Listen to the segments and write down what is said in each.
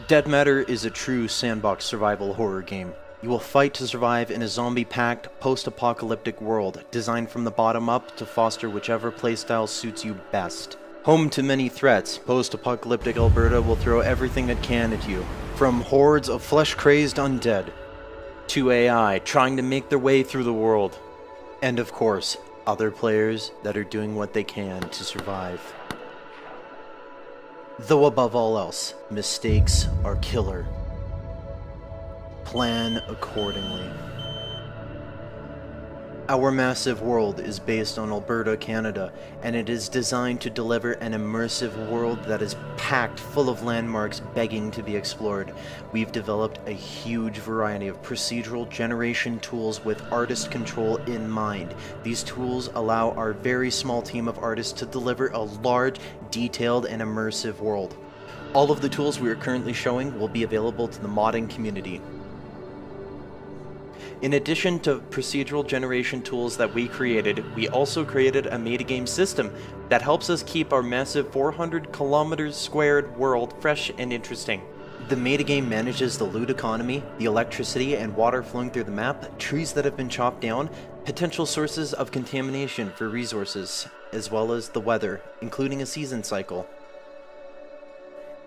Dead Matter is a true sandbox survival horror game. You will fight to survive in a zombie-packed, post-apocalyptic world, designed from the bottom up to foster whichever playstyle suits you best. Home to many threats, post-apocalyptic Alberta will throw everything it can at you, from hordes of flesh-crazed undead, to AI trying to make their way through the world, and of course, other players that are doing what they can to survive. Though above all else, mistakes are killer. Plan accordingly. Our massive world is based on Alberta, Canada, and it is designed to deliver an immersive world that is packed full of landmarks begging to be explored. We've developed a huge variety of procedural generation tools with artist control in mind. These tools allow our very small team of artists to deliver a large, detailed, and immersive world. All of the tools we are currently showing will be available to the modding community. In addition to procedural generation tools that we created, we also created a metagame system that helps us keep our massive 400 kilometers squared world fresh and interesting. The metagame manages the loot economy, the electricity and water flowing through the map, trees that have been chopped down, potential sources of contamination for resources, as well as the weather, including a season cycle.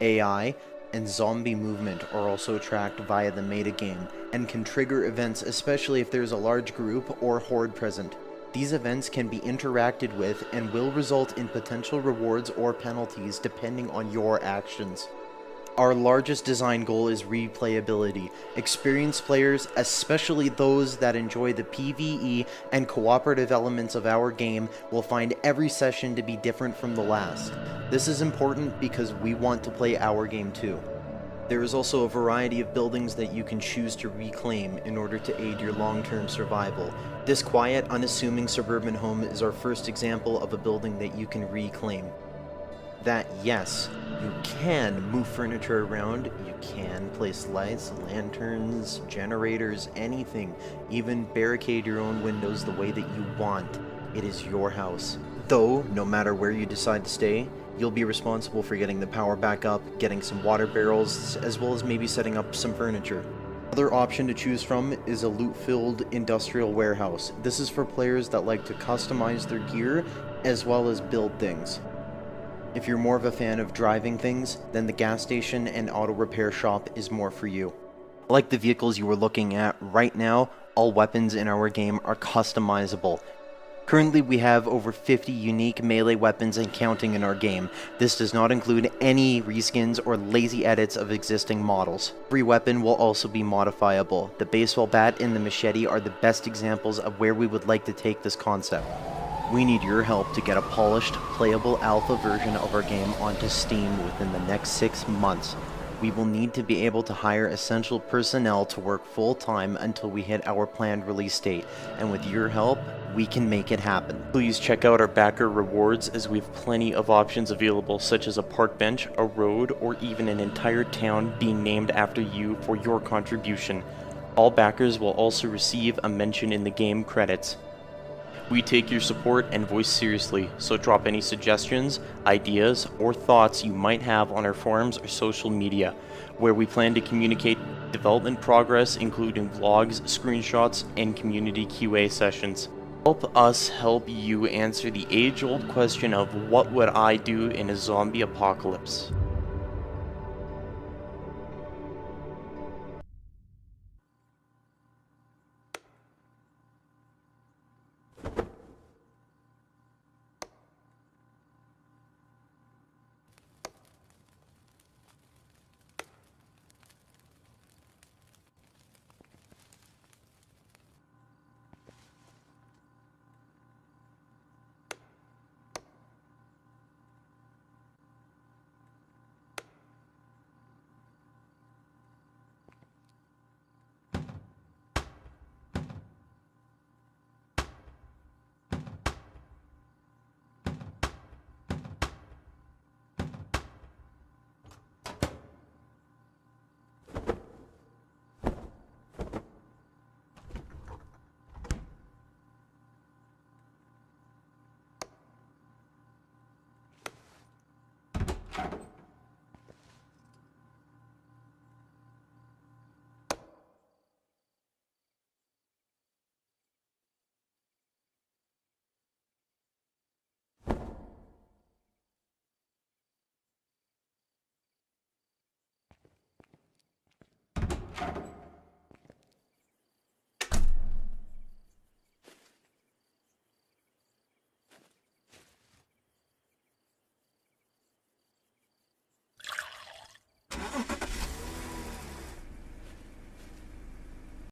AI and zombie movement are also tracked via the metagame and can trigger events, especially if there's a large group or horde present. These events can be interacted with and will result in potential rewards or penalties depending on your actions. Our largest design goal is replayability. Experienced players, especially those that enjoy the PvE and cooperative elements of our game, will find every session to be different from the last. This is important because we want to play our game too. There is also a variety of buildings that you can choose to reclaim in order to aid your long-term survival. This quiet, unassuming suburban home is our first example of a building that you can reclaim. That, yes, you can move furniture around, you can place lights, lanterns, generators, anything, even barricade your own windows the way that you want. It is your house. Though, no matter where you decide to stay, you'll be responsible for getting the power back up, getting some water barrels, as well as maybe setting up some furniture. Another option to choose from is a loot-filled industrial warehouse. This is for players that like to customize their gear, as well as build things. If you're more of a fan of driving things, then the gas station and auto repair shop is more for you. Like the vehicles you were looking at right now, all weapons in our game are customizable. Currently we have over 50 unique melee weapons and counting in our game. This does not include any reskins or lazy edits of existing models. Every weapon will also be modifiable. The baseball bat and the machete are the best examples of where we would like to take this concept. We need your help to get a polished, playable alpha version of our game onto Steam within the next 6 months. We will need to be able to hire essential personnel to work full-time until we hit our planned release date, and with your help, we can make it happen. Please check out our backer rewards, as we have plenty of options available, such as a park bench, a road, or even an entire town being named after you for your contribution. All backers will also receive a mention in the game credits. We take your support and voice seriously, so drop any suggestions, ideas, or thoughts you might have on our forums or social media, where we plan to communicate development progress, including vlogs, screenshots, and community QA sessions. Help us help you answer the age-old question of what would I do in a zombie apocalypse?